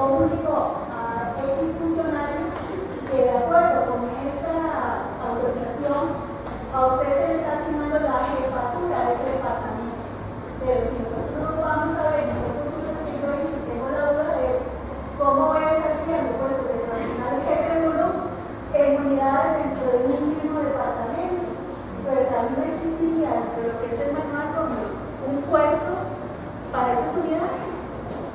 comunicó a X funcionarios que de acuerdo con esa autorización a usted se le está asignando la jefatura de ese departamento. Pero si nosotros no vamos a ver, nosotros si tengo la duda es cómo voy a estar viendo puesto de tradicional jefe 1 en unidades dentro de un mismo departamento. Entonces ahí no existiría dentro de lo que es el manual como un puesto para esas unidades.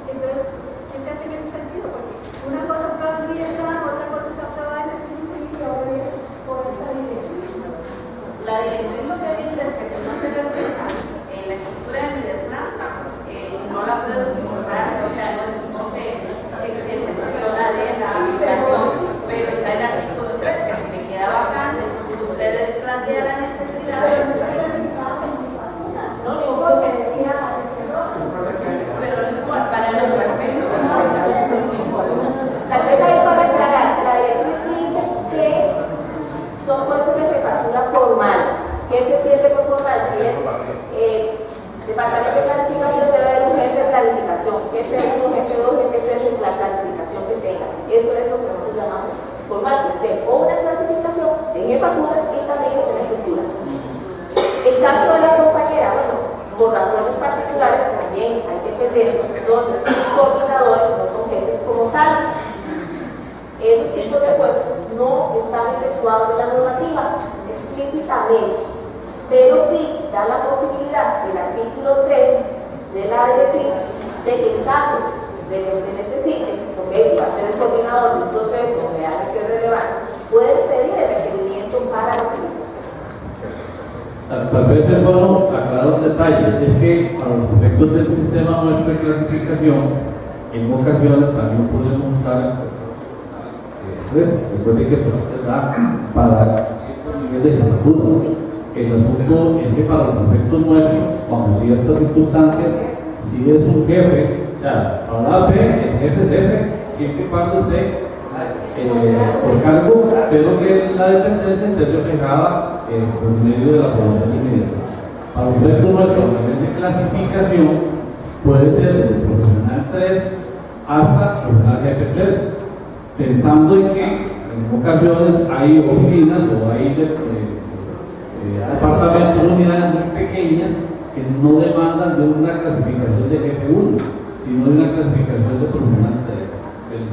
Entonces, ¿qué se hace en ese sentido? Porque una cosa está en Vietnam, otra cosa está aprobada en servicio civil y ahora viene por esta directriz. La directriz lo que dice es que si no se respeta en la estructura de Vietnam, no la puede utilizar, o sea, no se excepciona de la aplicación, pero está el artículo 3, que si me queda vacante, ustedes plantean la necesidad de... No, digo porque decía pero no importa, para no perfecto. Tal vez ahí para aclarar, la directriz dice que son puestos de jefatura formal. ¿Qué se entiende por formal? Si es departamento de planificación, debe haber un jefe de planificación, jefe 1, jefe 2, jefe 3, en la clasificación que tenga. Eso es lo que nosotros llamamos formal, que esté o una clasificación de jefaturas y también esté en estructura. El caso de la compañera, bueno, por razones particulares también hay que entender que todos los coordinadores no son jefes como tales. Esos tipos de puestos no están exceptuados de la normativa explícitamente, pero sí da la posibilidad del artículo 3 de la directriz de que en caso de que se necesite, porque eso va a ser el coordinador del proceso de algo que es relevante, pueden pedir el requerimiento para la autorización. Tal vez es bueno aclarar un detalle, es que a los efectos del sistema nuestro de clasificación, en ocasiones también podemos usar después de que da para cierto nivel de jefatura. El asunto es que para los efectos nuestros, bajo ciertas circunstancias, si es un jefe, o sea, para la AP, el jefe es jefe, siempre y cuando esté por cargo, pero que la dependencia esté reflejada por medio de la población inmediata. Para los efectos nuestros, a nivel de clasificación, puede ser desde el profesional 3 hasta el profesional jefe 3, pensando en que en ocasiones hay oficinas o hay departamentos, unidades muy pequeñas que no demandan de una clasificación de jefe 1, sino de una clasificación de profesional 3.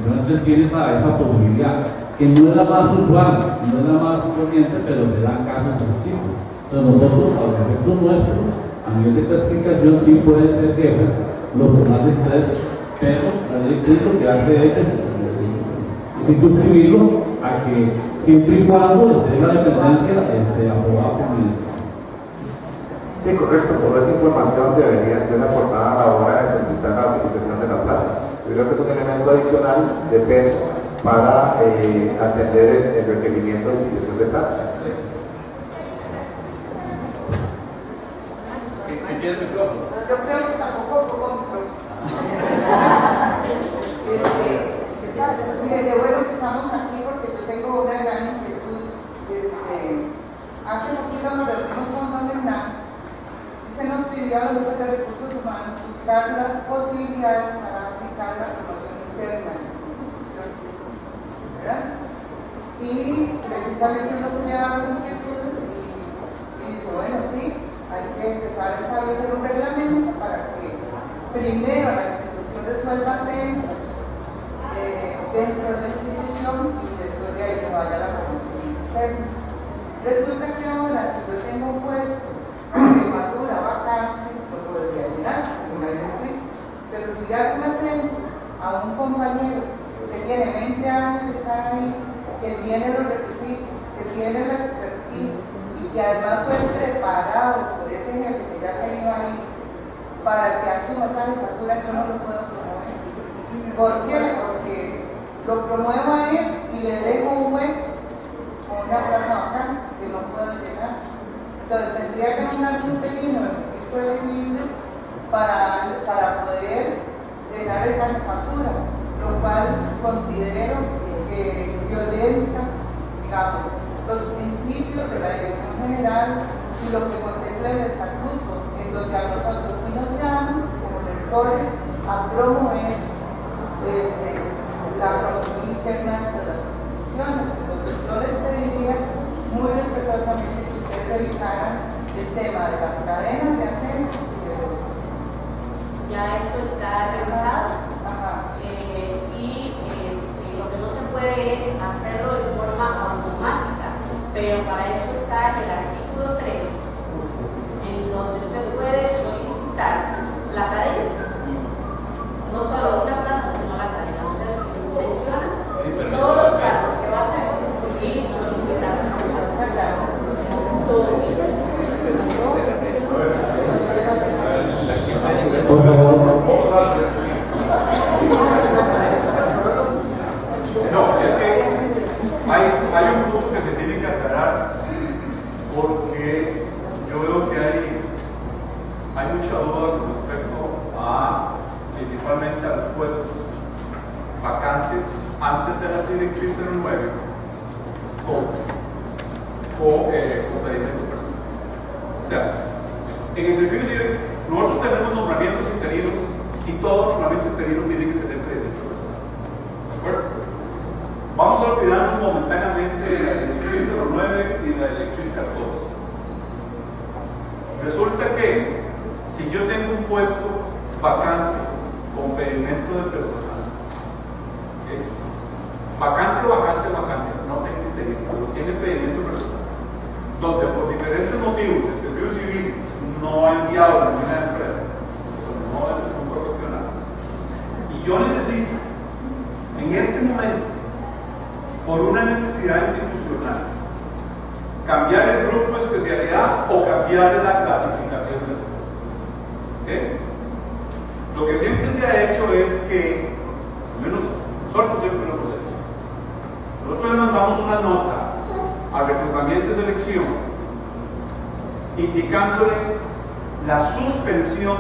Entonces tiene esa posibilidad, que no es la más usual, no es la más corriente, pero se dan casos de este tipo. Entonces nosotros, a los efectos nuestros, a nivel de clasificación, sí pueden ser jefes los profesionales 3, pero la directriz lo que hace es circunscribirlo a que siempre y cuando esté la dependencia aprobada por el... Sí, correcto. Toda esa información debería ser aportada a la hora de solicitar la utilización de la plaza. Yo creo que es un elemento adicional de peso para atender el requerimiento de utilización de plaza. ¿Qué tiene el micrófono? Yo creo que tampoco pongo micrófono. Mire, qué bueno que estamos aquí porque yo tengo una gran inquietud. Hace poquito nos reunimos con don Hernán y se nos pidió a los grupos de recursos humanos buscar las posibilidades para aplicar la formación interna en las instituciones, ¿verdad? Y precisamente nos señalaron las inquietudes y dijo, bueno, sí, hay que empezar a establecer un reglamento para que primero la institución resuelva censos dentro de la institución y después de ahí se vaya a la promoción externa. Resulta que ahora, si yo tengo un puesto de jefatura vacante, lo podría llenar con una directriz, pero si le hago un ascenso a un compañero que tiene 20 años de estar ahí, que tiene los requisitos, que tiene la expertise y que además fue preparado por ese jefe que ya se iba ahí para que asuma esa jefatura, yo no lo puedo promover. ¿Por qué? Porque lo promuevo a él y le dejo un hueco con una plaza vacante que no puedo llenar. Entonces tendría que mandar un interino del registro de elegibles para poder llenar esa jefatura, lo cual considero que violenta, digamos, los principios de la Dirección General y lo que contempla el estatuto, en donde a nosotros sí nos llaman como rectores a promover la producción interna entre las instituciones. Entonces, yo les pediría muy respetuosamente que ustedes revisaran el tema de las cadenas de ascenso y de los... Ya eso está revisado. Ajá. Lo que no se puede es hacerlo de forma automática, pero para eso está el artículo 3, en donde usted puede solicitar la cadena, no solo una plaza, sino la cadena. Usted menciona todos los casos que va a hacer y solicitar. Por favor. No, es que hay un punto que se tiene que aclarar, porque yo veo que hay mucha duda con respecto a, principalmente a los puestos vacantes antes de las directrices 09 con pedimento personal. O sea, en el servicio civil nosotros tenemos nombramientos interinos y todo nombramiento interino tiene que tener pedimento personal. ¿De acuerdo? Vamos a olvidarnos momentáneamente de la directriz 09 y la directriz 14. Resulta que si yo tengo un puesto vacante con pedimento de personal, ¿okay? Vacante, no tengo interino, pero tiene pedimento personal, donde por diferentes motivos el servicio civil no ha enviado a ninguna empresa, no es un profesional, y yo necesito en este momento, por una necesidad institucional, cambiar el grupo de especialidad o cambiar la clasificación del puesto. ¿Okay? Lo que siempre se ha hecho es que, al menos nosotros siempre lo hemos hecho, nosotros le mandamos una nota al reclutamiento de selección indicándole la suspensión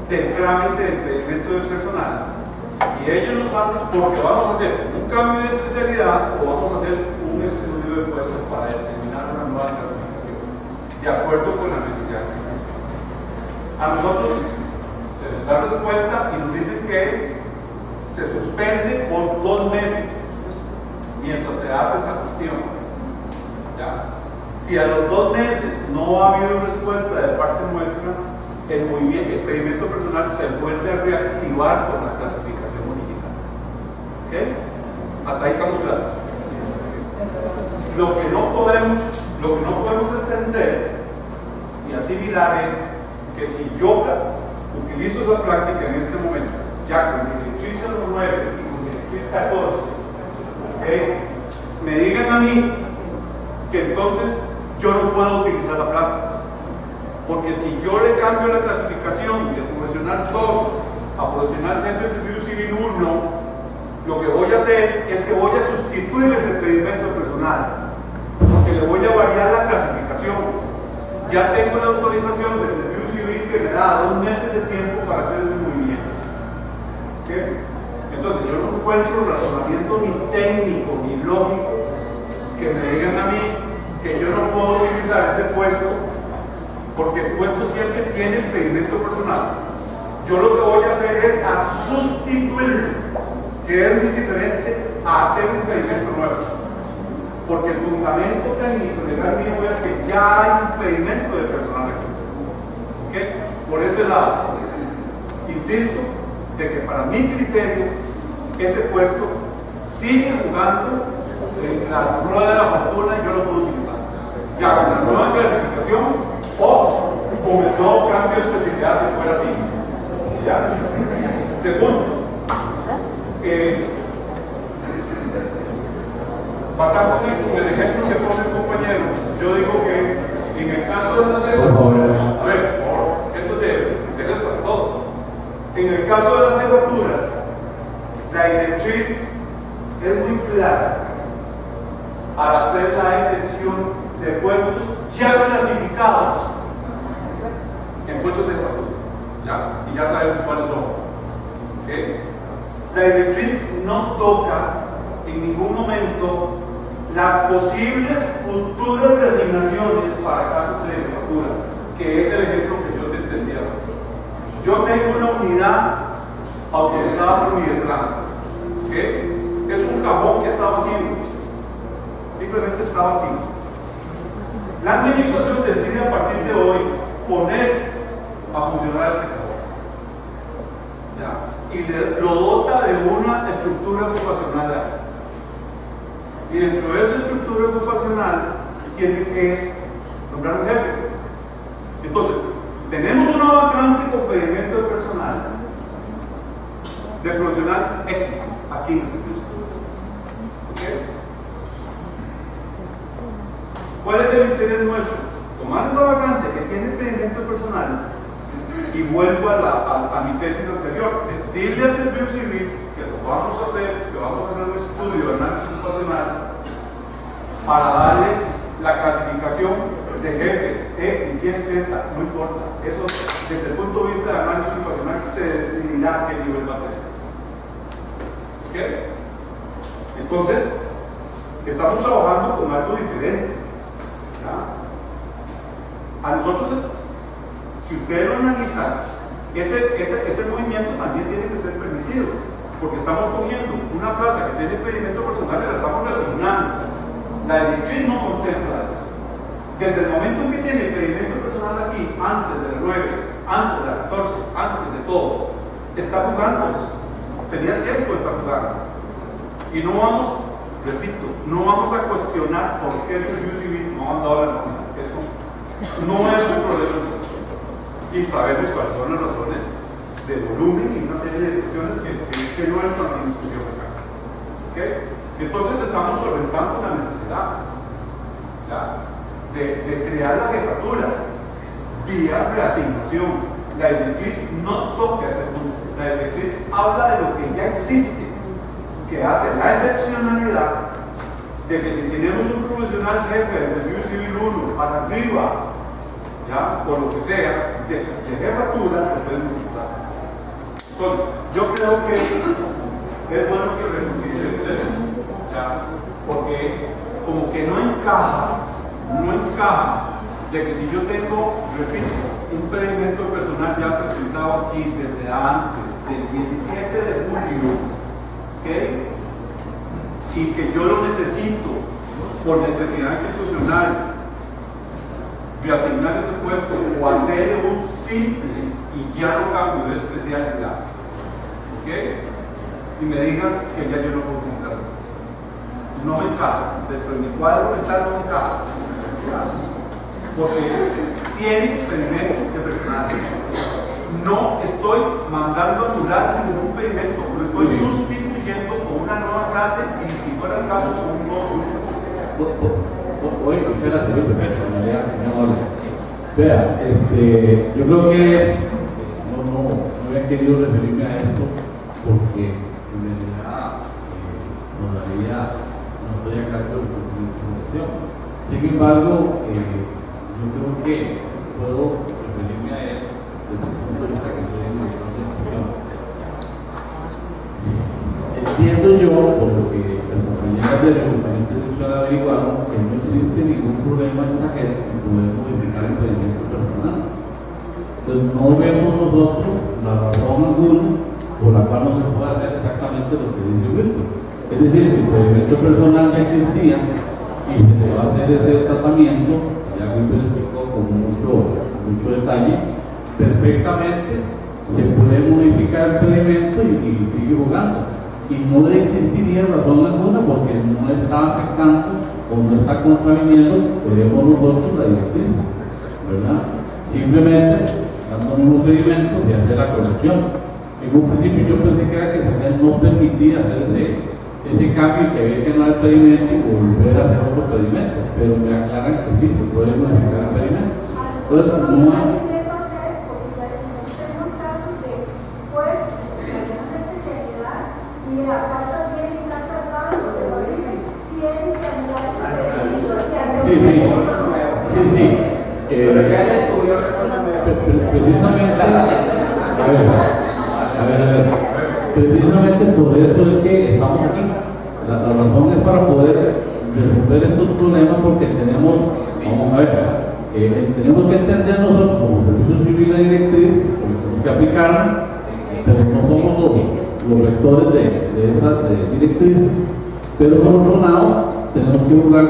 del trámite del pedimento de personal, y ellos nos hablan porque vamos a hacer un cambio de especialidad o vamos a hacer un estudio de puestos para determinar una nueva clasificación de acuerdo con la necesidad. A nosotros se nos da respuesta y nos dicen que se suspende por 2 meses mientras se hace esa cuestión. ¿Ya? Si a los 2 meses no ha habido respuesta de parte nuestra, el pedimento personal se vuelve a reactivar con la clasificación original. ¿Ok? Hasta ahí estamos claros. Lo que no podemos entender y asimilar es que si yo utilizo esa práctica en este momento, ya con directriz 09 y con directriz 14, ¿okay? Me digan a mí que entonces yo no puedo utilizar la plaza. Porque si yo le cambio la clasificación de profesional 2 a profesional dentro del servicio civil 1, lo que voy a hacer es que voy a sustituir ese pedimento personal, porque le voy a variar la clasificación. Ya tengo la autorización del servicio civil que me da 2 meses de tiempo para hacer ese movimiento. ¿Okay? Entonces yo no encuentro razonamiento ni técnico ni lógico que me digan a mí que yo no puedo utilizar ese puesto porque el puesto siempre tiene el pedimento personal. Yo lo que voy a hacer es a sustituirlo, que es muy diferente a hacer un pedimento nuevo, porque el fundamento técnico legal mío es que ya hay un pedimento de personal aquí. ¿Okay? Por ese lado, insisto de que para mi criterio ese puesto sigue jugando en la rueda de la fortuna y yo lo puedo utilizar ya con la nueva clasificación o con el nuevo cambio de especialidad si fuera así. ¿Ya? Segundo, pasando con el ejemplo que pone el compañero, yo digo que en el caso de las jefaturas, a ver, esto es de interés para todos. En el caso de las jefaturas, la directriz es muy clara al hacer la excepción de puestos ya clasificados en puestos de jefatura. ¿Ya? Y ya sabemos cuáles son. ¿Okay? La directriz no toca en ningún momento las posibles futuras reasignaciones para casos de jefatura, que es el ejemplo que yo te entendía. Yo tengo una unidad autorizada por mi declarante, ¿okay? estaba así. La administración decide a partir de hoy poner a funcionar el sector. ¿Ya? Y lo dota de una estructura ocupacional. Y dentro de esa estructura ocupacional tiene que nombrar un jefe. Entonces, tenemos una vacante con pedimento de personal de profesional X aquí en el servicio. ¿Okay? ¿Cuál es el interés nuestro? Tomar esa vacante que tiene pedimento de personal y vuelvo a mi tesis anterior, decirle al servicio civil que lo vamos a hacer, que vamos a hacer un estudio de análisis ocupacional para darle la clasificación de jefe, X, Y, Z, no importa. Eso, desde el punto de vista de análisis ocupacional, se decidirá qué nivel va a tener. ¿Ok? Entonces, estamos trabajando con algo diferente. ¿Ya? A nosotros, si ustedes lo analizan, ese movimiento también tiene que ser permitido, porque estamos cogiendo una plaza que tiene pedimento personal y la estamos resignando. La directriz no contempla eso. Desde el momento en que tiene pedimento personal aquí, antes del 9, antes del 14, antes de todo, está jugando. Tenía tiempo de estar jugando. Y no vamos, repito, no vamos a cuestionar por qué el servicio civil no ha dado la nómina. Eso no es un problema. Y sabemos cuáles son las razones de volumen y una serie de cuestiones que no entran en discusión acá. ¿Okay? Entonces estamos solventando la necesidad, ¿ya?, de crear la jefatura vía reasignación. La directriz no toca ese punto. La directriz habla de lo que ya existe, que hace la excepcionalidad de que si tenemos un profesional jefe del servicio civil 1 para arriba, ¿ya?, por lo que sea, de jefatura se pueden utilizar. Entonces, yo creo que es bueno que reconsideremos eso, ¿ya?, porque como que no encaja de que si yo tengo, repito, un pedimento personal ya presentado aquí desde antes del 17 de julio, ¿okay?, y que yo lo necesito por necesidad institucional, reasignar ese puesto o hacer un simple y ya no cambio de especialidad, ¿ok? Y me digan que ya yo no puedo utilizar eso. No me encaja, dentro de mi cuadro mental no me encaja, porque tiene pedimento de personal. No estoy mandando a anular ningún pedimento, lo estoy sustituyendo con una nueva clase y si fuera el caso con un nuevo grupo. Oye, espérate, vea, yo creo que no había querido referirme a esto porque en realidad no estoy a cargo de la información. Sin embargo, yo creo que puedo referirme a él desde el punto de vista que soy director de institución. Entiendo yo, por lo que las compañeras del Departamento Institucional averiguaron, que no existe ningún problema en esa gente en poder modificar el pedimento personal. Entonces, no vemos nosotros la razón alguna por la cual no se puede hacer exactamente lo que dice Wilton. Es decir, si el pedimento personal ya existía y se le va a hacer ese tratamiento, ya Wilton explicó con mucho detalle, perfectamente se puede modificar el pedimento y sigue jugando. Y no le existiría razón alguna porque no está afectando o no está contraviniendo, queremos nosotros, la directriz, ¿verdad? Simplemente dando un procedimiento de hacer la corrección. En un principio yo pensé que era que se no permitía hacer ese cambio y que había que no el pedimento y volver a hacer otro pedimento, pero me aclaran que sí se puede modificar el pedimento. Entonces, no hay. Y la carta tiene que estar tratada, porque lo dicen, tienen que anular ese pedimento. Sí. Precisamente por esto es que estamos aquí. La razón es para poder resolver estos problemas porque tenemos que entender nosotros como servicio civil y directriz, tenemos que aplicarla, pero no somos los rectores de esas directrices. Pero por otro lado, tenemos que jugar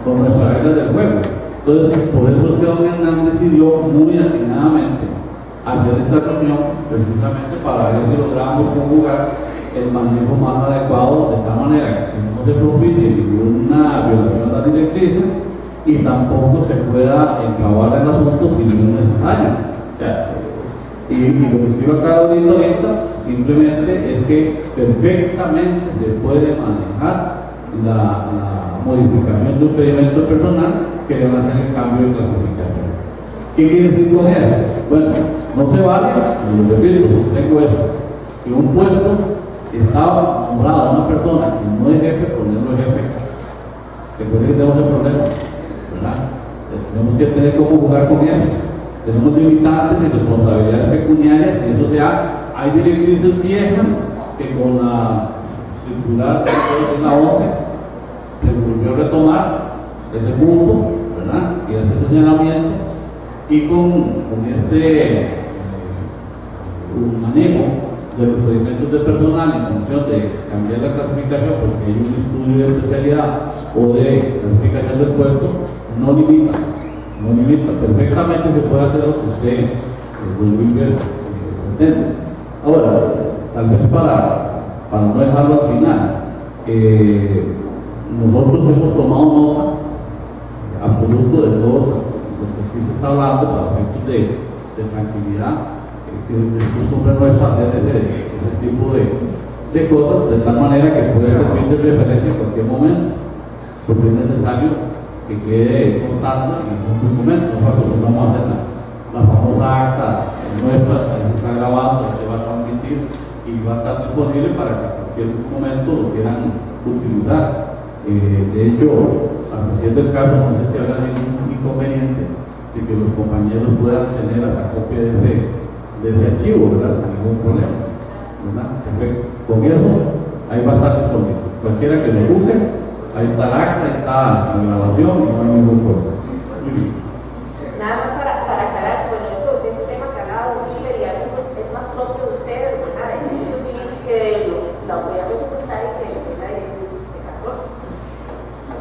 con nuestras reglas del juego. Entonces, por eso es que don Hernán decidió muy atinadamente hacer esta reunión, precisamente para ver si logramos conjugar el manejo más adecuado, de tal manera que no se propicie ninguna violación de las directrices y tampoco se pueda encabar el asunto si no es necesario. O sea, y lo que estoy acá ahorita simplemente es que perfectamente se puede manejar la modificación de un pedimento personal que le va a hacer el cambio de clasificación. ¿Qué quiere decir con eso? Bueno, no se vale, lo repito, tengo eso, que un puesto estaba nombrado a una persona que no es jefe, ponerlo jefe. Recuerden que tenemos el problema, ¿verdad? Tenemos que tener cómo jugar con eso. Tenemos limitantes y responsabilidades pecuniarias, y eso hay directrices viejas que con la circular de la 11 se volvió a retomar ese punto, ¿verdad? Y ese señalamiento, y con este manejo de los procedimientos de personal en función de cambiar la clasificación porque hay un estudio de especialidad o de clasificación del puesto, no limita, perfectamente se puede hacer lo que usted, pretende. Ahora, tal vez para no dejarlo al final, nosotros hemos tomado nota absoluto de todo lo que aquí se está hablando para efectos de tranquilidad, que es costumbre nuestra hacer ese tipo de cosas, de tal manera que puede servir de referencia en cualquier momento, porque es necesario que quede constante en algún documento. Nosotros vamos a hacer la famosa acta nuestra, que se está grabando, que se va a transmitir y va a estar disponible para que en cualquier momento lo quieran utilizar. De hecho, hasta siendo el caso, no sé si habrá ningún inconveniente de que los compañeros puedan tener la copia de ese archivo, ¿verdad? Sin ningún problema, ¿verdad? Perfecto. Con eso hay bastante disponible. Cualquiera que lo busque, ahí está el acta, ahí está la grabación y no hay ningún problema. Muy bien. Nada más para aclarar, bueno, eso de este tema que hablaba de Wilber y algo, pues es más propio de ustedes, ¿verdad? De servicio civil que de la autoridad presupuestaria que de la directriz de 14.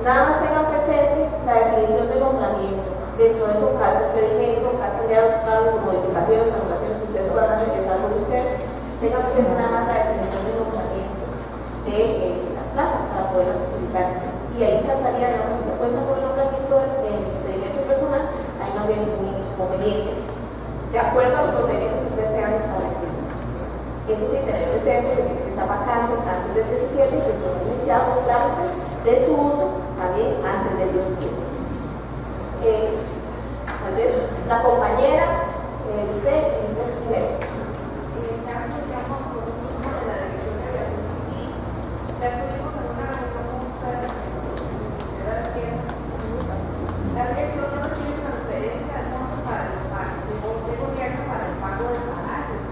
Nada más tengan presente la definición de nombramiento. Dentro de eso, caso de pedimento, caso de resultados, modificaciones, anulaciones que ustedes van a regresar con ustedes, tengan presente nada más la definición de nombramiento de las plazas para poderlas utilizar. Y ahí calzaría, digamos, si se cuenta con el nombramiento de pedimento personal, ahí no habría ningún inconveniente, de acuerdo a los procedimientos que ustedes tengan establecidos. Eso sí, tener presente que está vacante antes del 17 y que son iniciados los trámites de su uso también antes del 17. Tal vez la compañera, usted y usted primero. En el caso, digamos, nosotros como de la Dirección de Aviación Civil, ya estuvimos en una reunión con ustedes, la dirección no tiene transferencia de fondos para el pago de gobierno para el pago de salarios,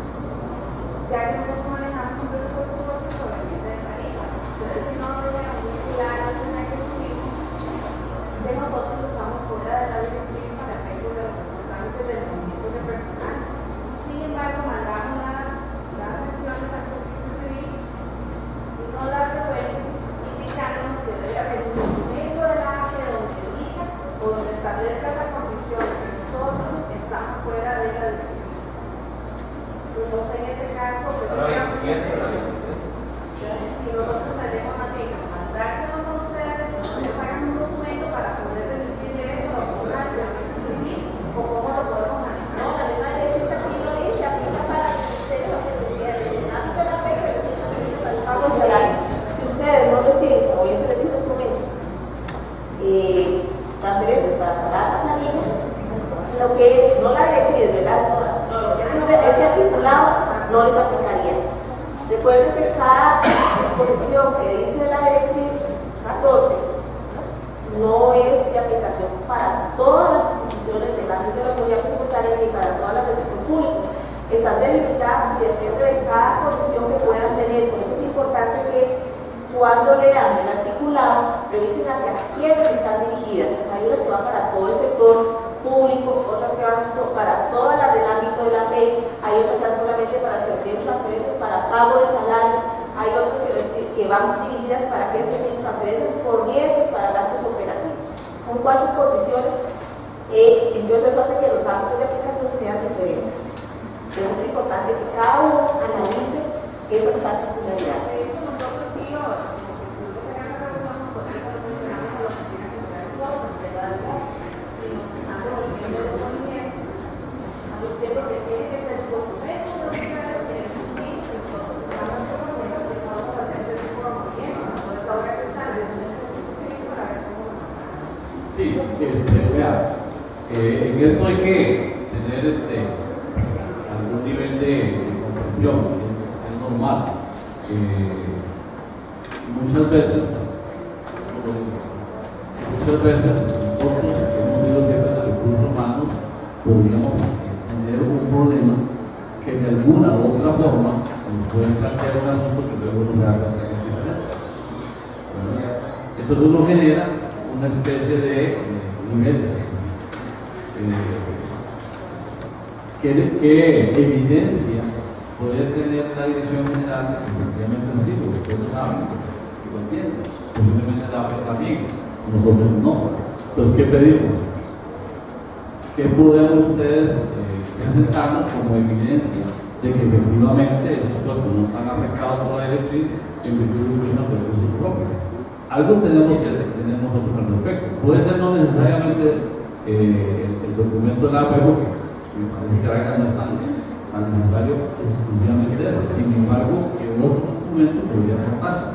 ya que nosotros manejamos un presupuesto propio sobre el de tarifas. Ustedes, si no lo vean muy claro, es en el que estuvimos, que nosotros estamos fuera de la directriz para efectos de los trámites del movimiento de personal. Sin embargo, mandamos las acciones al servicio civil y no las devuelven, indicándonos que debe haber un documento del AFE donde diga o donde establezca esa condición que nosotros estamos fuera de la directriz. Pues no sé en ese caso, pero digamos que si nosotros tenemos más bien mandárselos a ustedes, ustedes hagan un documento para poder remitir eso a una servicio civil, o cómo lo podemos manejar. No, la misma directriz así lo dice, aplica para que ustedes lo que decían, en el ámbito de la fe, pero para el pago de salario. Si ustedes no reciben, como bien se les dijo en este momento, transferencias para pagar la planilla, lo que es, no la directriz, ¿verdad? No, lo que es ese articulado no les aplicaría. Recuerden que cada disposición que dice la directriz 14 no es de aplicación para todas las instituciones del ámbito de la comunidad presupuestaria ni para todas las del sector público. Están delimitadas y depende de cada condición que puedan tener. Por eso es importante que cuando lean el articulado revisen hacia quiénes están dirigidas. Hay unas que van para todo el sector público, otras que van para todas las del ámbito de la ley, hay otras que van solamente para las que reciben transferencias para pago de salarios, hay otras que van dirigidas para aquellos que reciben transferencias corrientes para 4 condiciones, entonces eso hace que los ámbitos de aplicación sean diferentes. Entonces es importante que cada uno analice esas particularidades. De hecho, nosotros sí, porque si no se gana la reunión, nosotros lo mencionamos a la oficina que nos da nosotros, ¿verdad? Y nos están devolviendo los ejemplos. Diciendo que tiene que ser documento de ustedes, que es un kit, que nosotros estamos devolviendo, que podemos hacer ese tipo de movimientos. Entonces, ahora que están, les voy a hacer un seguimiento para ver cómo lo manejamos. Sí, vea, en esto hay que tener algún nivel de comprensión, es normal. Muchas veces nosotros que hemos sido jefes de recursos humanos podríamos tener un problema que de alguna u otra forma nos pueden plantear un asunto que luego nos haga diferente. Entonces uno genera una especie de niveles. ¿Qué evidencia puede tener la Dirección General? Efectivamente han sido, ustedes saben, y lo entienden. Posiblemente la AFE también, nosotros no. Entonces, ¿qué pedimos? ¿Qué podemos ustedes presentarnos como evidencia de que efectivamente estos no están afectados por el ejercicio en virtud de unos recursos propios? Algo tenemos que tener nosotros al respecto. Puede ser no necesariamente el documento de la AFE, porque me parece que ahora no es tan necesario exclusivamente eso. Sin embargo, que otro documento podría aportarse.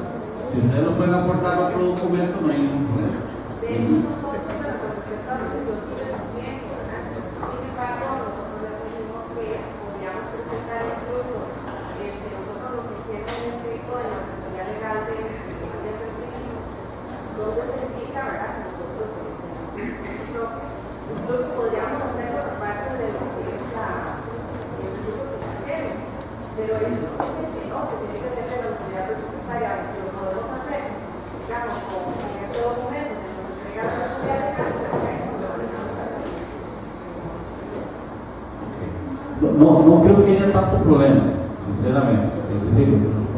Si ustedes no pueden aportar otro documento, no hay ningún problema. De hecho, nosotros para presentar inclusive también, ¿verdad? Sin embargo, nosotros les dijimos que podríamos presentar incluso, nosotros nos hicieron un escrito de la asesoría legal de aviación civil, donde se indica, ¿verdad? Que nosotros incluso podríamos hacerlo por parte de lo que es el recurso financiero, pero ellos nos dicen que no, que tiene que ser de la autoridad presupuestaria, si lo podemos hacer, digamos, con ese documento que nos entrega la asesoría legal, perfecto, lo manejamos así. No creo que haya tanto problema, sinceramente. Es decir,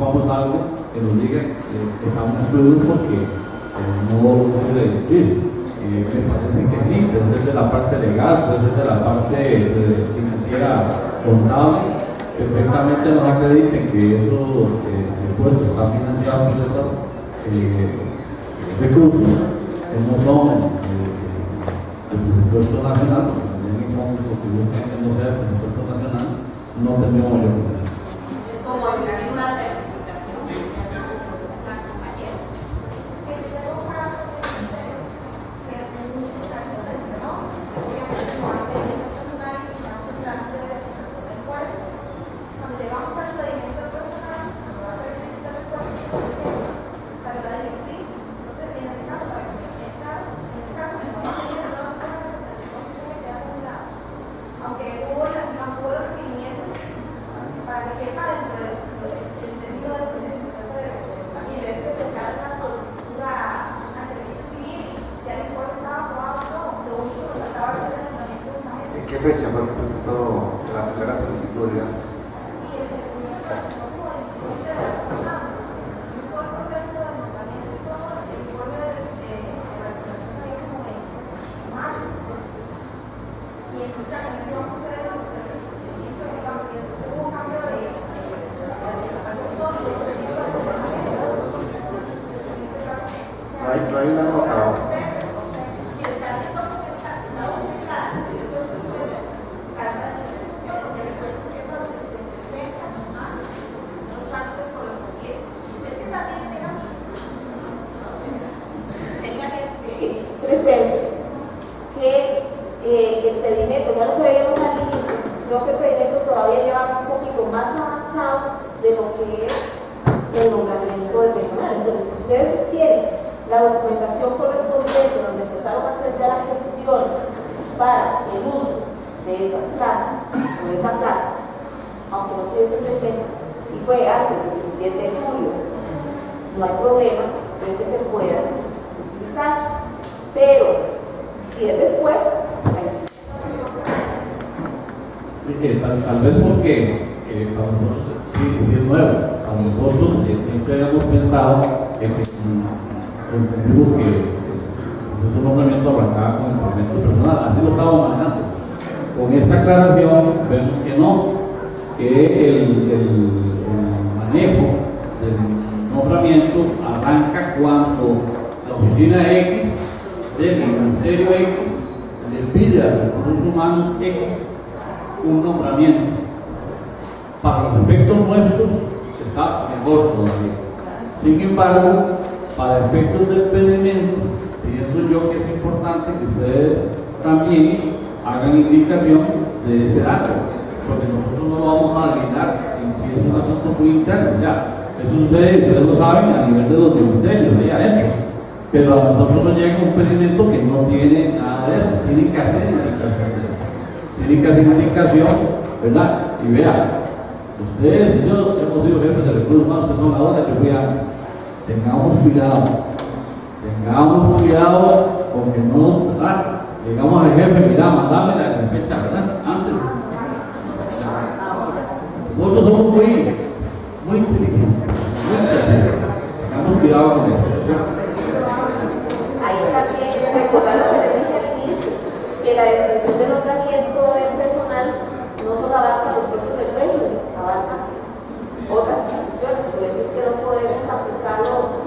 vamos a algo que nos diga que estamos excluidos porque no puede existir. Me parece que sí, puede ser de la parte legal, puede ser de la parte financiera contable. Perfectamente nos acrediten que esos esfuerzos están financiados por estos recursos que no son del presupuesto nacional, porque también posiblemente no sea del presupuesto nacional, no tendríamos mayor problema. Es como una certificación. ¿Qué fecha fue que presentó la primera solicitud, digamos? No hay una nota ahora. Presente que el pedimento, ya lo que veíamos al inicio, creo que el pedimento todavía lleva un poquito más avanzado de lo que es el nombramiento de personal. Entonces, si ustedes tienen la documentación correspondiente donde empezaron a hacer ya las gestiones para el uso de esas plazas o de esa plaza, aunque no tiene ese pedimento, y fue antes del 17 de julio, no hay problema en que se pueda utilizar. Pero, si es después, tal vez porque para nosotros sí es nuevo. Para nosotros siempre hemos pensado que entendemos que proceso de nombramiento arrancaba con el nombramiento personal, así lo estábamos manejando. Con esta aclaración vemos que no, que el manejo del nombramiento arranca cuando la oficina X del Ministerio X le pide a los recursos humanos X un nombramiento. Para los efectos nuestros está mejor todavía. Sin embargo, para efectos del pedimento, pienso yo que es importante que ustedes también hagan indicación de ese dato, porque nosotros no lo vamos a adivinar si es un asunto muy interno. Ya, eso sucede, ustedes lo saben, a nivel de los ministerios, ahí adentro. Pero a nosotros nos llega un pedimento que no tiene nada de eso, tienen que hacer indicación, ¿verdad? Y vean, ustedes y yo hemos sido jefes de recursos humanos, ustedes son ahora que voy a tengamos cuidado porque no, ¿verdad? Llegamos al jefe, mira, mandame la fecha, ¿verdad? Antes. Nosotros somos muy inteligentes, tengamos cuidado con eso. Ahí también recordar lo que les dije al inicio, que la definición de nombramiento del personal no solo abarca los puestos del régimen, abarca otras instituciones, por eso es que no podemos aplicarlo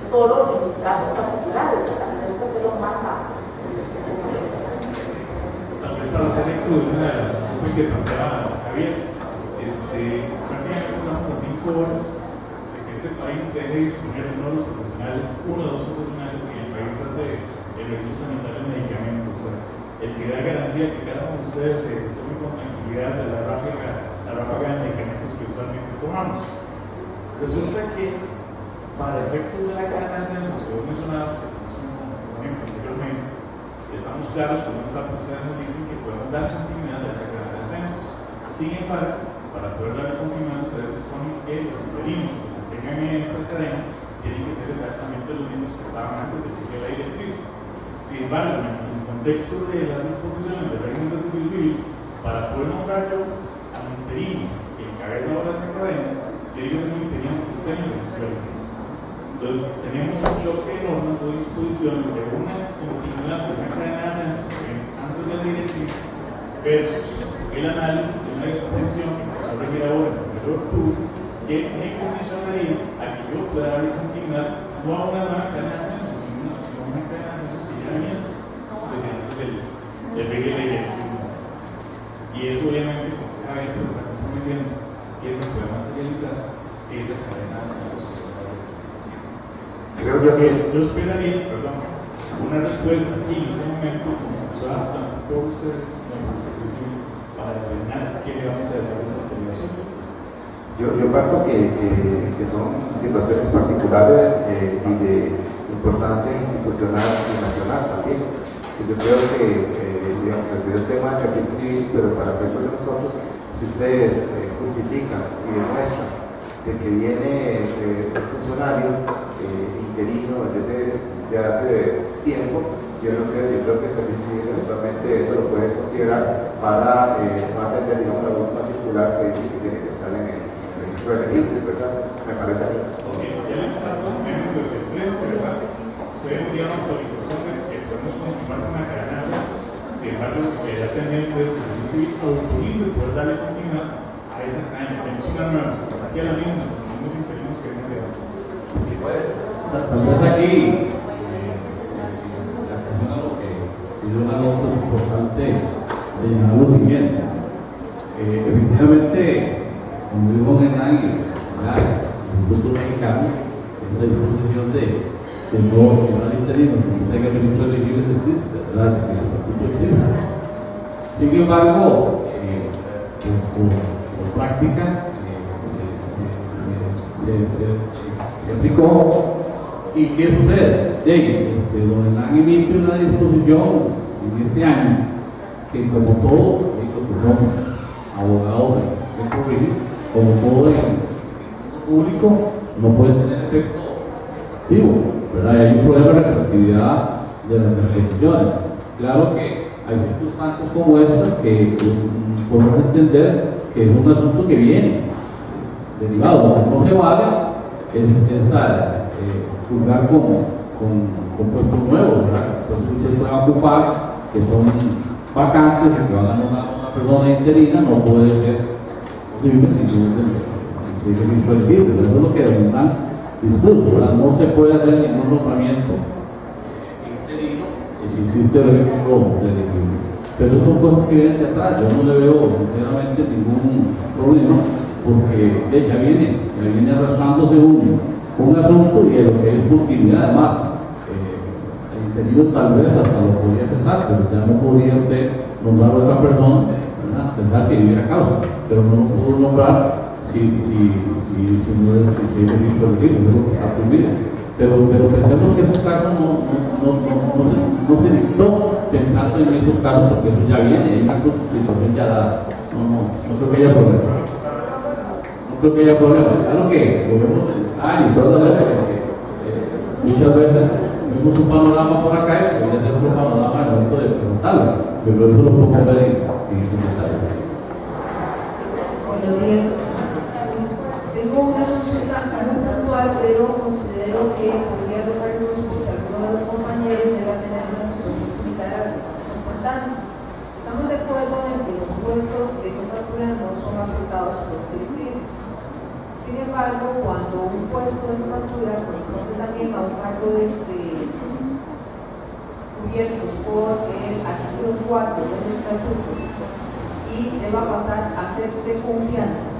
solo en casos particulares, tenemos que hacerlo más amplio. Tal vez para hacer eco de una de las opciones que planteaba Javier, prácticamente estamos a 5 horas de que este país deje de disponer de uno de los profesionales, uno de los profesionales que el país hace el registro sanitario de medicamentos, o sea, el que da garantía que cada uno de ustedes se tome con tranquilidad de la ráfaga de medicamentos que usualmente tomamos. Resulta que para efectos de la cadena de censos que vos mencionabas, que tenemos un ejemplo anteriormente, estamos claros con esta ustedes nos dicen que podemos dar continuidad a la cadena de censos. Sin embargo, para poder dar continuidad, ustedes disponen que los interinos que se mantengan en esta cadena tienen que ser exactamente los mismos que estaban antes de que llegue la directriz. Sin embargo, en el contexto de las disposiciones del régimen de servicio civil, para poder nombrar yo a un interino que encabeza ahora esa cadena, tiene que ser un interino que esté en el registro de internos. Entonces, tenemos un choque de normas o disposiciones de una continuidad de una cadena de ascensos antes de la directriz versus el análisis de una exposición que empezó a regir ahora en el 1 de octubre, que me condicionaría a que yo pueda darle continuidad no a una nueva cadena de ascensos, sino a una cadena de ascensos que ya venía desde antes del regla de directriz. Y eso, obviamente, como Javier pues, está comprometiendo que se pueda materializar esa cadena de ascensos. Creo yo que Yo esperaría, una respuesta aquí en este momento consensuada tanto por ustedes como por el servicio para determinar qué le vamos a decir a esta población. yo parto que son situaciones particulares y de importancia institucional y nacional también. Yo creo que, digamos, ha sido el tema del servicio civil, pero para efectos de nosotros, si ustedes justifican y demuestran de que viene el funcionario interino desde hace tiempo, yo creo que el servicio civil eventualmente eso lo puede considerar para no atender, digamos, la última circular que dice que tiene que estar en el registro de elegibles, ¿verdad? Me parece a mí. Ok, ya les está comentando desde el 13, ¿verdad? Ustedes dieron autorización de que podemos continuar con la cadena de ascensos. Sin embargo, ya también pues, el servicio civil autoriza poder darle continuidad a esa cadena. Tenemos una nueva, que está aquí a la misma, los mismos interinos que vienen de antes. Entonces aquí, la persona lo que tiene una nota importante señalar lo siguiente. Efectivamente, como dijo Hernán, el Instituto Mexicano, esa disposición de no llevar interinos que tenga el registro de elegibles existe, ¿verdad? Que el estatuto existe. Sin embargo, por práctica, se aplicó. ¿Y qué sucede? Don Hernán emite una disposición en este año que, como todo, que somos abogados de corregir, como todo en el público, no puede tener efecto activo, ¿verdad? Hay un problema de retroactividad de las restricciones. Claro que hay circunstancias como estas que podemos entender que es un asunto que viene derivado. Lo que no se vale es juzgar con puestos nuevos, ¿verdad? Entonces ustedes pueden ocupar que son vacantes y que van a dar una persona interina, no puede ser posible sin registro elegible. Eso es lo que es un gran discurso, ¿verdad? No se puede hacer ningún nombramiento interino y si existe el registro elegible. Pero son cosas que vienen de atrás, yo no le veo sinceramente ningún problema, porque ya viene arrastrándose un asunto y lo que es continuidad. Además, el interino tal vez hasta lo podría cesar, pero ya no podría usted nombrar a otra persona, ¿verdad? Cesar si hubiera causa, pero no lo pudo nombrar si no es registro elegible, es lo que está prohibido. Pero pensemos que esos casos no se dictó pensando en esos casos, porque eso ya viene, hay una situación ya dada. No creo que haya problema. No creo que haya problema. Claro que lo vemos en todas las veces, muchas veces vemos un panorama por acá y se puede hacer un panorama en el momento de preguntarlo, pero eso lo podemos ver en el comentario. Buenos días. Tengo una consulta muy puntual, pero considero que podría dejar luz si alguno de los compañeros llega a tener una situación similar a la que estamos contando. Estamos de acuerdo en que los puestos de jefatura no son afectados por el crisis. Sin embargo, cuando un puesto de jefatura corresponde también a un cargo de cubiertos por el artículo 4 del estatuto y deba pasar a ser de confianza,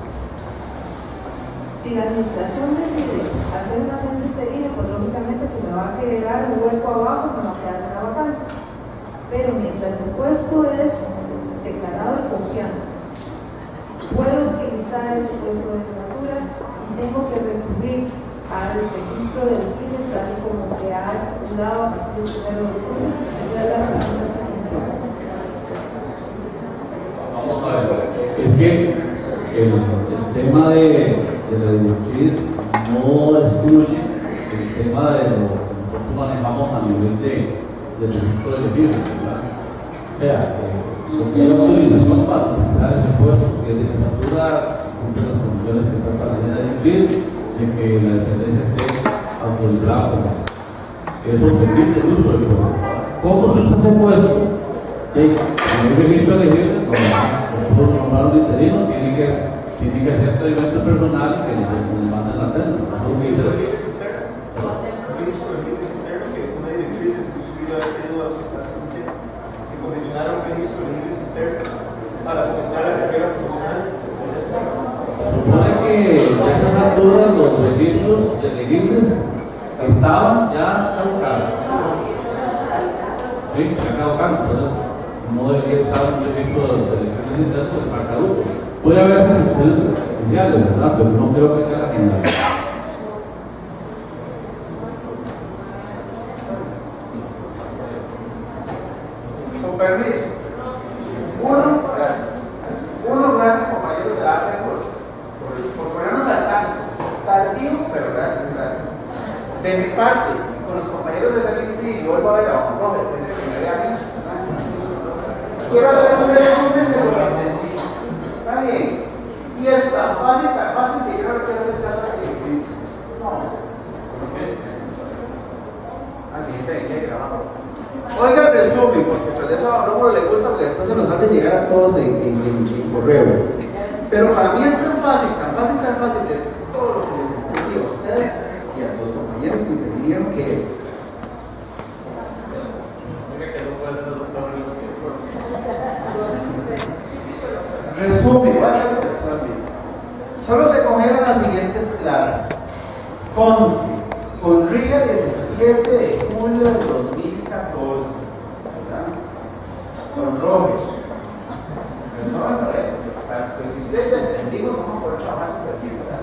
si la administración decide hacer un ascenso interino, pues lógicamente se me va a quedar un hueco abajo, me va a quedar una vacante. Pero mientras el puesto es declarado de confianza, puedo utilizar ese puesto de jefatura y tengo que recurrir al registro de liquides tal y como se ha estipulado a partir del 1 de julio. Esa es la pregunta siguiente. Vamos a ver, es que el tema de la directriz no excluye el tema de lo que nosotros manejamos a nivel de registro elegible, ¿verdad? O sea, cualquier autorización para utilizar ese puesto, si es de jefatura, cumple las condiciones que está para la directriz, de que la dependencia esté autorizada por eso permite el uso del puesto. ¿Cómo se usa ese puesto? En el registro elegible, como nosotros nombramos de interino, tiene que hacer experimento personal que le manden la tela. Eso es lo que dice la supone que a estas alturas los registros elegibles estaban ya caducados. Sí, se han caducado, entonces no debería estar un registro de elecciones internos de estar caduco. Puede haber estudios especiales, ¿verdad? Pero no creo que sea la general. Con permiso. Gracias compañeros de APE por ponernos al tanto. Tardío, pero gracias. De mi parte, con los compañeros de servicio, y vuelvo a ver a un profe, desde el primer día aquí. Quiero hacer un resumen de lo que entendí. Está bien. Y es tan fácil que yo no quiero hacer caso a la crisis. Vamos. Oiga el resumen, porque pues de eso a uno le gusta, porque después se nos hace llegar a todos en correo. Pero para mí es tan fácil de todo lo que les entendí a ustedes y a los compañeros que entendieron que es. Resumen, va a ser resumen. Solo se congelan las siguientes clases. Conste, con RIA 17 de julio de 2014, ¿verdad? Con Roger. No me parece, pues si ustedes ya entendimos, vamos a poder trabajar super bien, ¿verdad?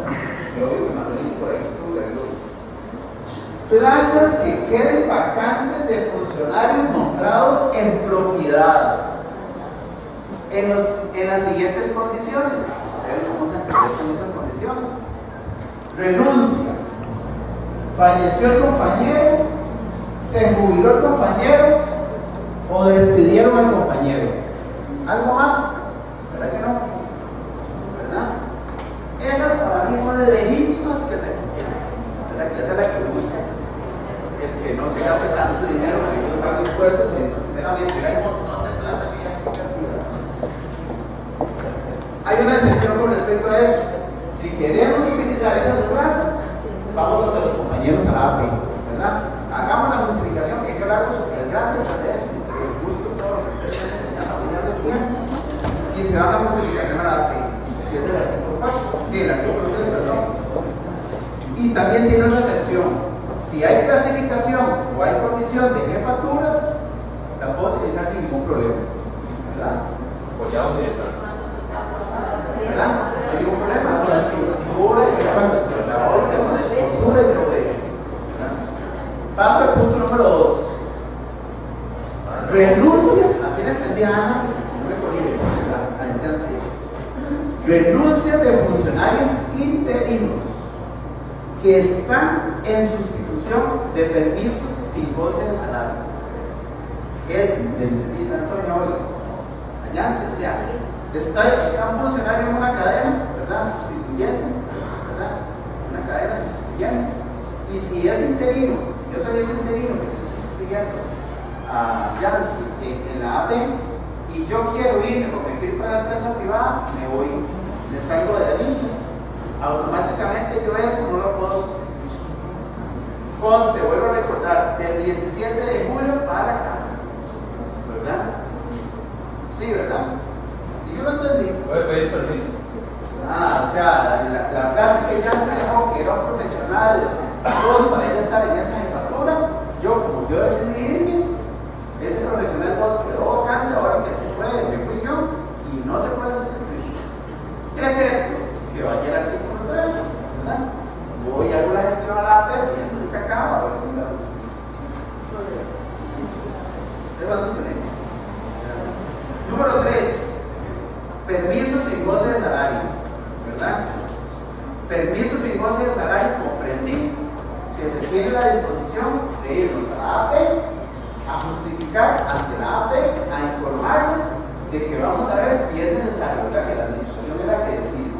Yo digo que Manuelito por ahí estuvo leerlo. Plazas que queden vacantes de funcionarios nombrados en propiedad. En las siguientes condiciones. Ustedes vamos a entender con esas condiciones. Renuncia. Falleció el compañero, se jubiló el compañero o despidieron al compañero. ¿Algo más? ¿Verdad que no? ¿Verdad? Esas para mí son legítimas que se cumplan. ¿Verdad? Que esa es la que busca. El que no se gaste tanto. los compañeros a la AP, ¿verdad? Hagamos la justificación que yo la hago súper grande, tal vez, justo todo lo que ustedes están enseñando a final del día, y se da la justificación a la AP, que es el artículo 4, y el artículo 3, perdón. Y también tiene una excepción. Si hay clasificación o hay condición de jefaturas, la puedo utilizar sin ningún problema, ¿verdad? Apoyado directo. ¿Verdad? No hay ningún problema. La estructura y la orden de estructura y todo eso. Paso al punto número 2. Renuncia, así le entendí a Ana, si no me corriges, renuncia de funcionarios interinos que están en sustitución de permisos sin goce de salario. Es del Antonio allá, o sea, está un funcionario en una cadena, ¿verdad? Sustituyendo, ¿verdad? Una cadena sustituyendo. Y si es interino, si yo soy ese interino que estoy sustituyendo a Yancy en la AP y yo quiero irme porque quiero ir para la empresa privada, me voy, me salgo de la línea. Automáticamente yo eso no lo puedo sustituir. Conste, vuelvo a recordar, del 17 de julio para acá, ¿verdad? Sí, ¿verdad? Sí, yo lo entendí. Puede pedir permiso. O sea, la clase que ya se dejó, que era un profesional, todos para ella estar en esa jefatura, como yo decidí irme, ese profesional pues quedó vacante, ahora que se fue, me fui yo, y no se puede sustituir. Excepto que vaya el artículo 3, ¿verdad? Voy a hacer la gestión a la AP, viendo que acaba, a ver si la uso. Número 3, permisos sin goce de salario, ¿verdad? Permisos sin goce de salario, comprendí que se tiene la disposición de irnos a la AP, a justificar ante la AP, a informarles de que vamos a ver si es necesario, ¿verdad? Que la administración es la que decide.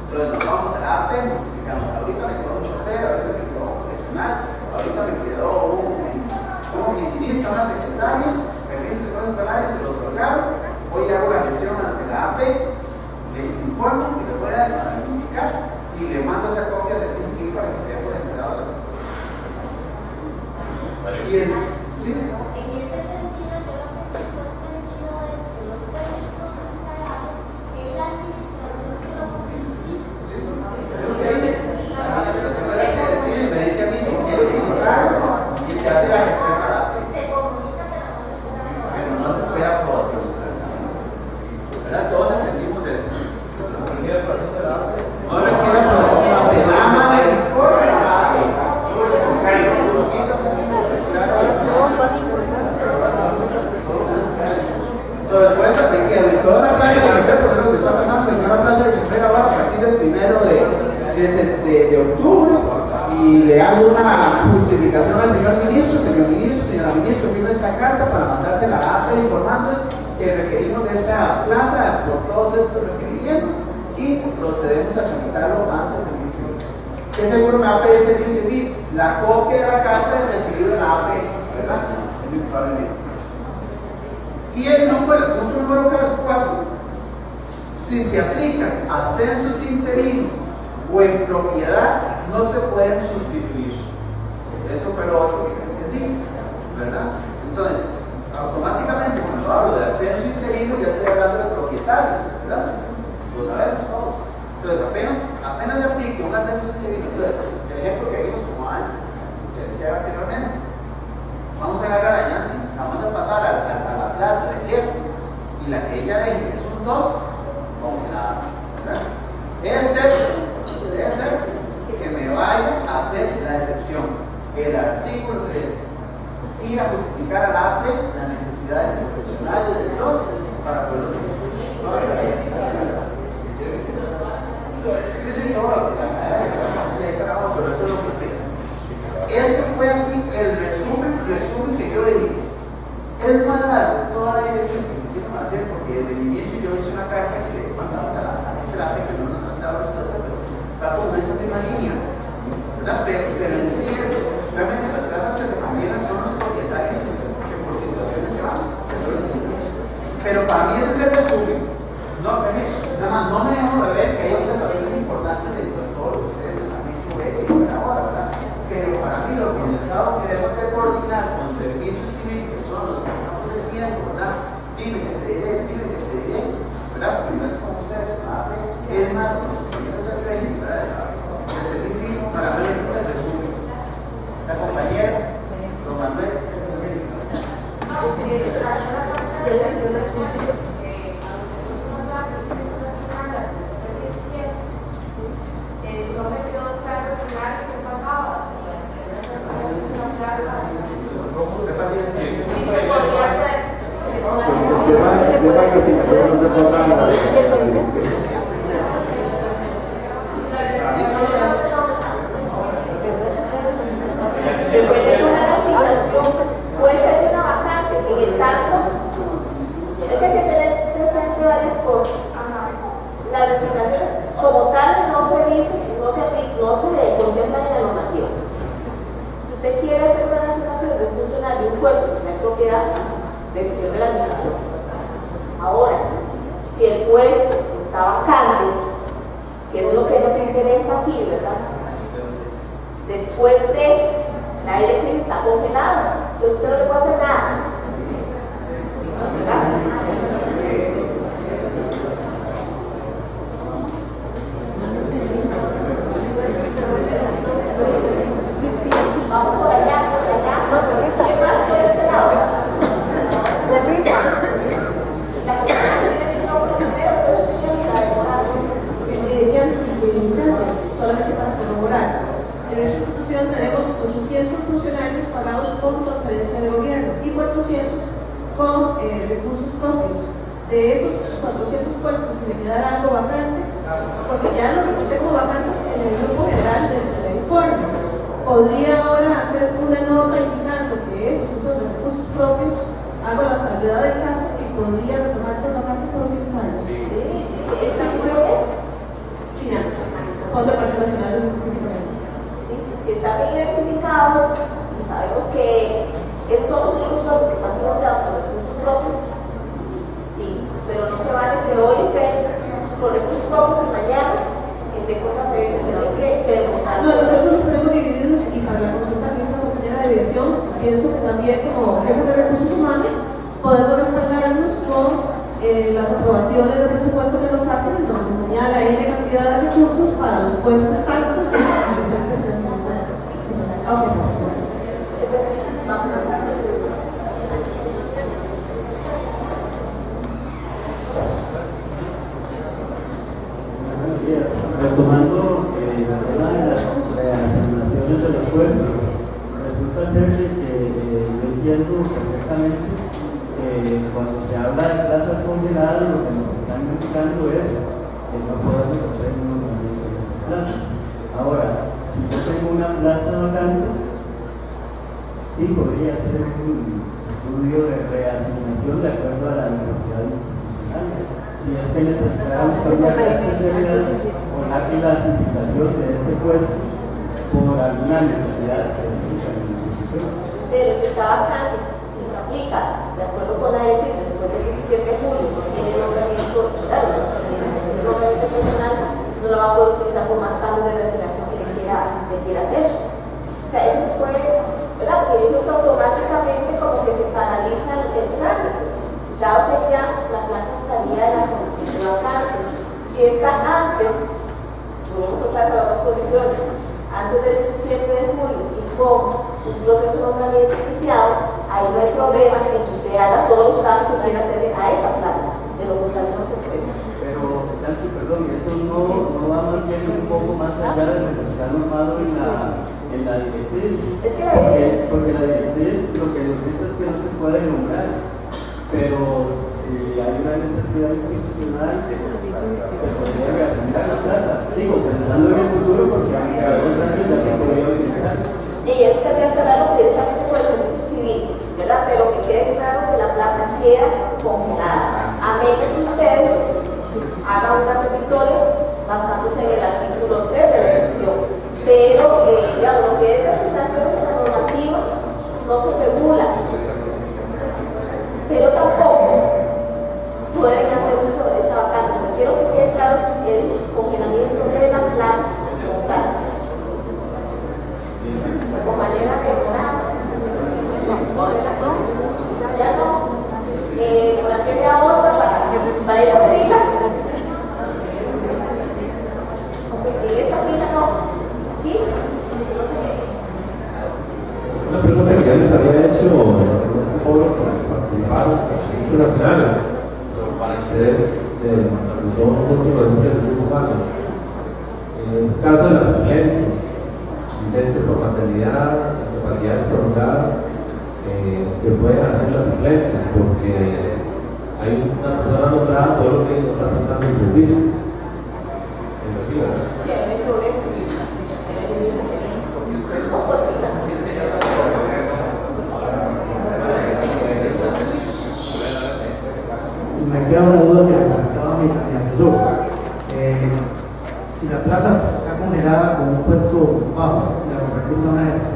Entonces nos vamos a la AP, justificamos, ahorita me quedó un chofer, ahorita me quedó un profesional, ahorita me quedó un oficinista, una secretaria, permisos sin goce de salario, se lo otorgaron, hoy hago la gestión ante la AP, les informo que le voy a notificar y le mando esa copia de servicio civil para que sea por enterado de la situación. Bien, ¿sí? En ese sentido, yo lo que tengo entendido es que los permisos sin salario es la administración que los solicita. La administración es la que decide, me dice a mí si quiero utilizarlo y se hace la gestión a la AP. Se comunica, pero no se espera. Pero no se espera por ¿verdad? Todos entendimos eso. No requiere profesor de nada de informe a la AP. Entonces, vuelta me quedo en toda la clase de chofer, porque es lo que está pasando en una clase de chofer ahora a partir del 1 de octubre, y le hago una justificación al señor ministro, señora ministro, firma esta carta para mandársela a la AP informando que requerimos de esta plaza por todos estos requerimientos y procedemos a tramitarlo ante el servicio. ¿Qué seguro me va a pedir el servicio civil? La copia de la carta de recibido de la AP, ¿verdad? Y el punto número 4, si se aplican ascensos interinos o en propiedad, no se pueden sustituir. Eso fue lo 8 que entendí, ¿verdad? Entonces, automáticamente cuando hablo de ascenso interino ya estoy hablando de propietarios, ¿verdad? Lo sabemos todos. Entonces, apenas le aplique un ascenso interino, entonces, el ejemplo que vimos como antes, que decía anteriormente, vamos a agarrar a Yancy, vamos a pasar a la plaza de jefe y la que ella deje, que es un 2, congelada, ¿verdad? Excepto que me vaya a hacer la excepción, el artículo 3, y a justificar a la AP la necesidad de profesionales del 2 para poder utilizar. Sí, todo. Pero eso es lo que fue. Eso fue así el resumen que yo le di. Es más largo toda la iglesia que quisieron hacer, porque desde el inicio yo hice una carta que le mandamos a la AP que no nos han dado respuesta, pero va por esa misma línea, ¿verdad? Pero en sí es realmente las casas que se convienan son los propietarios que por situaciones se van. Pero para mí ese es el resumen. Nada más no me dejo de ver que hay observaciones importantes de todo lo que ustedes nos han dicho ahora, ¿verdad? Pero Estado queremos que coordinar con servicios civiles, que son los que estamos sirviendo, ¿verdad? Dime que te diré, ¿verdad? Porque no es como ustedes, es más, con los compañeros del régimen, ¿verdad? El servicio civil para ver este resumen. La compañera, don Manuel, no me quedó claro al final qué pasaba. Si se podía hacer. El tema de asignación no se toca en la Depende de una asignación, puede ser una vacante, en el tanto, es que hay que tener presente varias cosas. Las asignaciones como tal no se dice, no se le contemplan en la normativa. Si usted quiere hacer una asignación de un funcionario de un puesto que sea propiedad, decisión de la administración. Ahora, si el puesto está vacante, que es lo que nos interesa aquí, ¿verdad? Después de la directriz está congelada, entonces usted no le puede hacer nada. ¿Verdad? Vamos por allá, ¿Qué más por este lado? La solamente para corroborar. En esta institución tenemos 800 funcionarios pagados por transferencia de gobierno y 400 con recursos propios. De esos 400 puestos, si me quedara algo vacante, porque ya lo reporté como vacantes en el grupo general del informe, podría ahora hacer una nota indicando que esos son los recursos propios, hago la salvedad del caso y podría retomarse vacantes por 10 años. ¿Esta institución es? Sin nada. Fondo para Nacional específicamente. ¿Sí? Si están bien identificados y sabemos que esos son los únicos puestos que están financiados por recursos propios, sí, pero no se vale que hoy estén con recursos propios y mañana estén con transferencias, sino que demostrar. No, nosotros los tenemos divididos y para la consulta que hizo la compañera de dirección, pienso que también como jefe de recursos humanos podemos respaldarnos con las aprobaciones de presupuesto que nos hacen, donde se señala N cantidad de recursos para los puestos altos. Retomando el tema de las reasignaciones de los puestos, resulta ser que yo entiendo perfectamente que cuando se habla de plazas congeladas, lo que nos están indicando es que no podemos hacer un nombramiento de esas plazas. Ahora, si yo tengo una plaza vacante, sí podría hacer un estudio de reasignación de acuerdo a la necesidad institucional. Si es que necesitamos cambiar la especialidad o la clasificación de ese puesto por alguna necesidad específica de la institución. Pero si está vacante y no aplica, de acuerdo con la directriz, después del 17 de julio, no tiene nombramiento, claro, la organización de nombramiento personal no la va a poder utilizar por más cambios de reasignación que le quiera hacer. O sea, eso se puede, ¿verdad? Porque yo creo que automáticamente como que se paraliza el trámite. Dado que ya la plaza estaría en la condición de vacante. Si está antes, vamos a usar las dos condiciones, antes del 17 de julio y con un proceso de nombramiento iniciado, ahí no hay problema que usted haga todos los cambios que quiera hacer a esa plaza. De lo contrario no se puede. Pero, Santi, perdón, eso no va más bien un poco más allá de lo que está normado en la directriz. Es que la directriz. Porque la directriz lo que nos dice es que no se puede nombrar. Pero si hay una necesidad institucional, se podría reasignar la plaza. Digo, pensando en el futuro, porque a 2 años ya se podría utilizar. Y eso tendría que hablarlo directamente con el servicio civil, ¿verdad? Pero que quede claro que la plaza queda congelada. A menos que ustedes hagan una petitoria basándose en el artículo 3 de la excepción. Pero, digamos, lo que es la asignación de la normativa no se regula. Pero tampoco pueden hacer uso de esta vacante. Lo que quiero que quede claro es el congelamiento de la plaza como tal. La compañera de capacidades prolongadas se pueden hacer las suplentes, porque hay una persona nombrada solo que no está tratando el servicio. Es así, ¿verdad? Sí, hay un problema. Me queda una duda que le comentaba mi asesor. Si la plaza está congelada con un puesto bajo, la convertimos en una de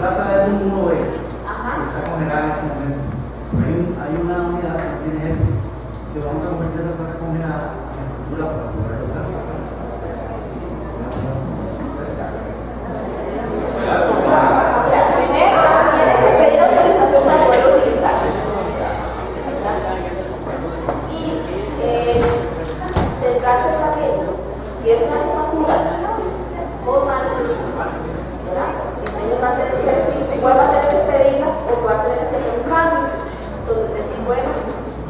La plaza es un 1B, Ajá. está congelada en este momento. Hay una unidad que tiene esto, que vamos a convertir esa plaza congelada en cultura para poder usar. Primero tiene que pedir autorización para poder utilizar. Y tendrá que saber si es una jefatura formal, ¿verdad? Entonces va a tener que decir, igual va a tener que pedirla o va a tener que hacer un cambio. Entonces decir, bueno,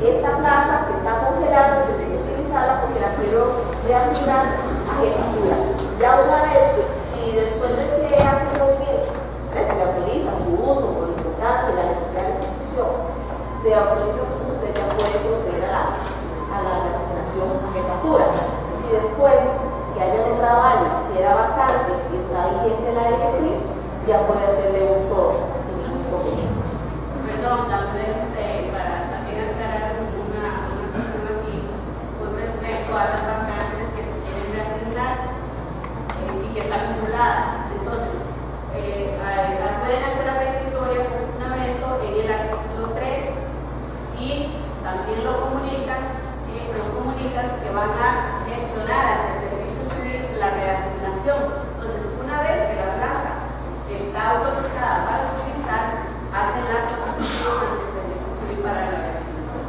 esta plaza que está congelada, que hay que utilizarla porque la quiero reasignar a jefatura. Ya una vez, si después de que hace el movimiento, se le autoriza su uso por la importancia y la necesidad de la institución, se autoriza, usted ya puede proceder a la reasignación a jefatura. Si después que haya nombrado a alguien, queda vacante, que está vigente la directriz, ya puede hacerle uso sin ningún inconveniente. Perdón, tal vez para también aclarar una cuestión aquí con respecto a las vacantes que se quieren reasignar y que están acumuladas. Entonces, pueden hacer la requisitoria con fundamento en el artículo 3 y también nos comunican que van a gestionar ante el servicio civil la reasignación. Entonces, una vez que la plaza está autorizada para utilizar, hacen la solicitud ante el servicio civil para la reasignación.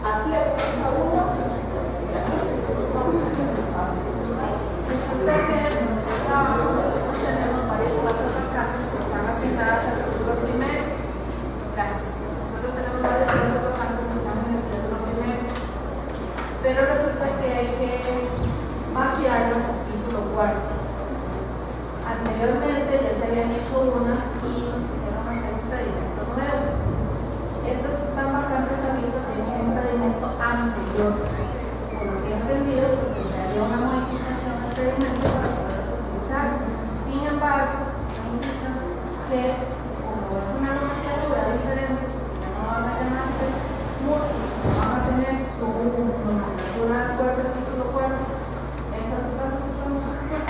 Aquí hay un segundo. Resulta que nosotros tenemos varias plazas vacantes que están asignadas al título primero. Gracias. Nosotros tenemos varias plazas vacantes que están en el título primero. Pero resulta que hay que vaciarlo al título cuarto. Anteriormente ya se habían hecho unas y nos hicieron hacer un pedimento nuevo. Estas que están vacantes ahorita tienen un pedimento anterior. Por lo que he entendido, pues se haría una modificación al pedimento para poderlos utilizar. Sin embargo, me indican que como es una nomenclatura diferente, ya no van a llamarse músicos, van a tener su nomenclatura de acuerdo al título cuarto. Esas plazas se pueden utilizar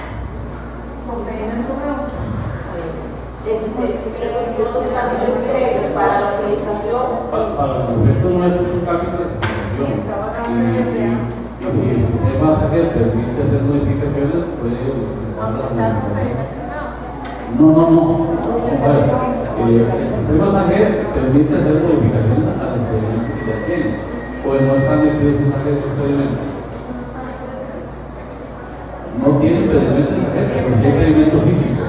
con pedimento nuevo. Existen cambios previos para la utilización. Para los efectos nuestros, un cambio de Sí, está vacante desde antes. si el sistema hace que permite hacer modificaciones, puede No. El sistema SAGER permite hacer modificaciones a los expedimentos que ya tienen, o no están metidos en SAGER expedimentos. No tienen impedimentos en SAGER, pero sí hay impedimentos físicos.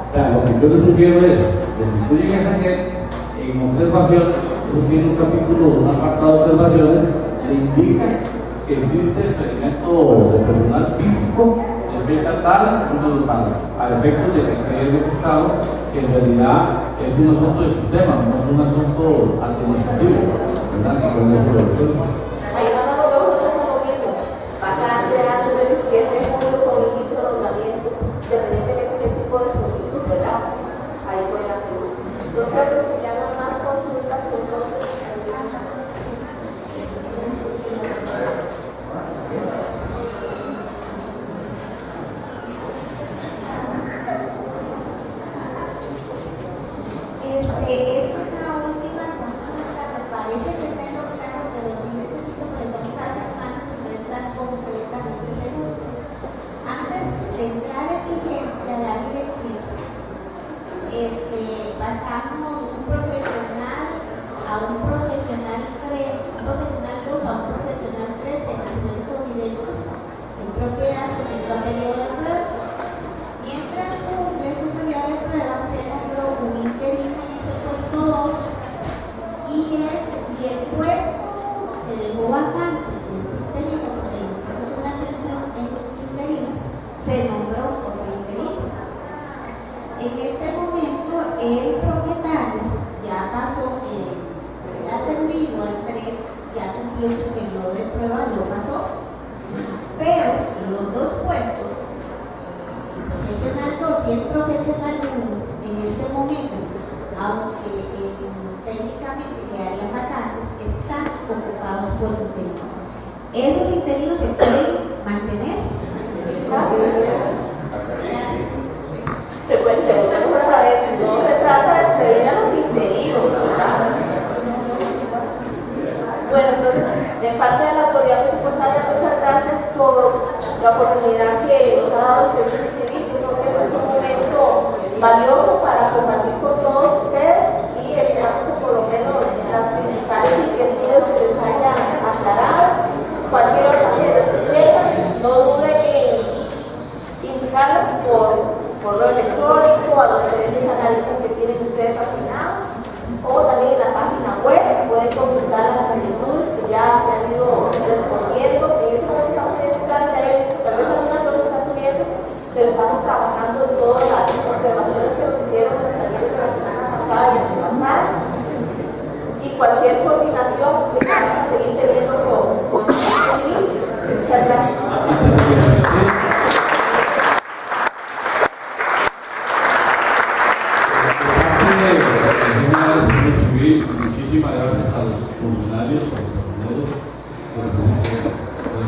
O sea, lo que yo les sugiero es, desde que tú llegues a SAGER, en observación, tú tienes un capítulo, un apartado de observaciones, le indica que existe el experimento de personal físico de fecha tal, número tal, a efectos de que quede demostrado que en realidad es un asunto de sistema, no es un asunto administrativo, ¿verdad? Ahí vamos a volver a lo mismo. Vacante antes del 17 de julio con inicio de nombramiento, dependientemente de qué tipo de solicitud, ¿verdad? Ahí pueden hacerlo. Yo creo que si ya no hay más consultas, entonces. Es una última consulta, me parece que tengo claro que los límites se nombró otro interino. En este momento el propietario ya pasó, ha ascendido al 3, ya cumplió su periodo de prueba, lo pasó, pero los dos puestos, el profesional 2 y el profesional 1, en este momento, aunque técnicamente quedarían vacantes, están ocupados por interinos. ¿Esos interinos se pueden mantener? Recuerden otra vez, no se trata de despedir a los interinos, ¿verdad? Bueno, entonces, de parte de la autoridad presupuestaria, muchas gracias por la oportunidad que nos ha dado el Servicio Civil. Yo creo que es un momento valioso para compartir con todos ustedes y esperamos que por lo menos las principales inquietudes se les haya aclarado. Cualquier otra tema, no duden en indicarlas por correo electrónico a los diferentes analistas que tienen ustedes asignados, o también en la página web pueden consultar las inquietudes que ya se han ido respondiendo. En este momento estamos en este plan de tal vez alguna cosa está subiendo, pero estamos trabajando en todas las observaciones que nos hicieron en los talleres de la semana pasada y antepasada, y cualquier coordinación que vamos a seguir teniendo con muchas gracias. Muchísimas gracias a los funcionarios, a los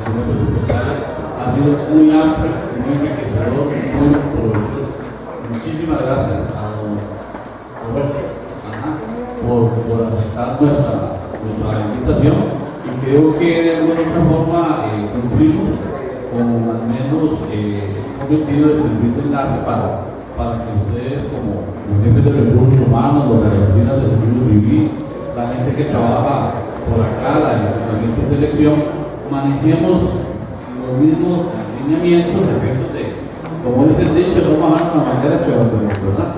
compañeros ha sido muy amplio, muy enriquecedor, muy provechoso. Muchísimas gracias a don Roberto por aceptar nuestra invitación, y creo que de alguna otra forma cumplimos con al menos un objetivo de servir de enlace para que ustedes, como jefes de recursos humanos, los de las oficinas de seguro civil, la gente que trabaja por acá, la departamento de selección, manejemos los mismos lineamientos, efectos de, como dice el dicho, no bajar una manera chévere, ¿verdad?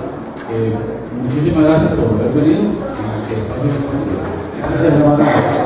Muchísimas gracias por haber venido. Que pasen un buen día. Gracias, hermano.